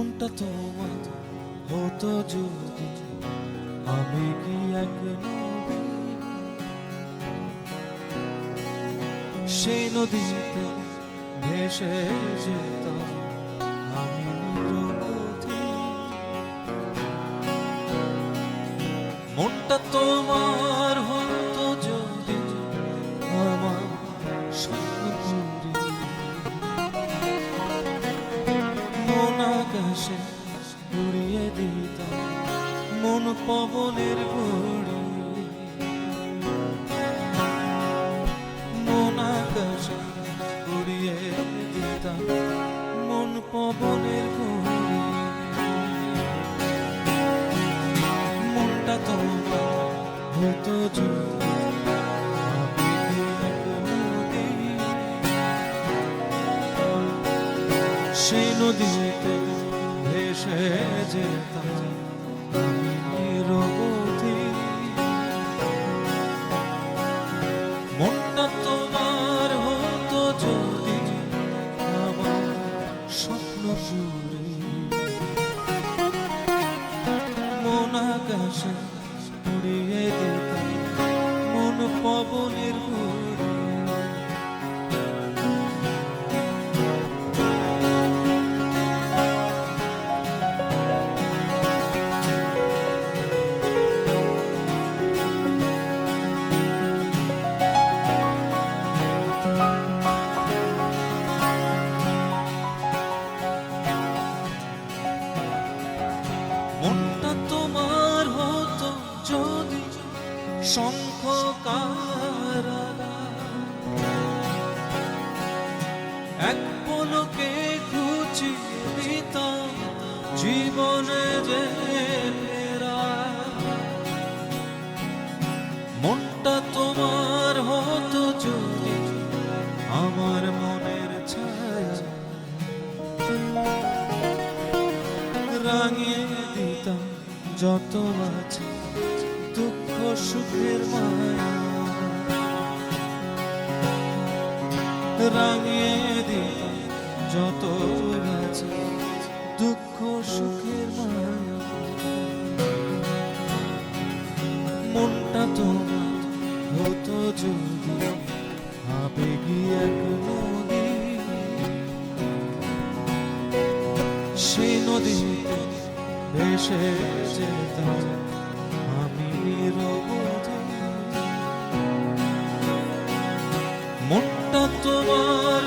মনটা তোমার হতো যদি আমি কি এক নদী, সেই নদীতে ভেসে যেতাম আমি নিরবধি। মনটা তোমার হতো যদি আমার স্বপ্নপুরী, মন আকাশে উড়িয়ে দিতাম মন পবনের ঘড়ি, মন আকাশে উড়িয়ে দিতাম মন পবনের ঘড়ি। মনটা তোমার হতো যদি আমি এক নদী, সেই নদীতে ভেসে যেতাম আমি নিরবধি। মনটা তোমার হতো যদি আমার স্বপ্নপুরী, মন আকাশে উড়িয়ে দিতাম মন পবনের ঘড়ি। মনটা তোমার হতো যদি শঙ্খ কারাগার, এক পলকে ঘুচিয়ে দিতাম জীবনে যে ফেরা। মনটা তোমার হতো যদি আমার মনের ছায়া রাঙিয়ে দিতাম যত আছে দুঃখ সুখের মায়া, রাঙিয়ে দিতাম যত আছে দুঃখ সুখের মায়া। মনটা তোমার হতো যদি আবেগী এক নদী, সেই নদীতে ভেসে যেতাম আমি নিরবধি। মনটা তোমার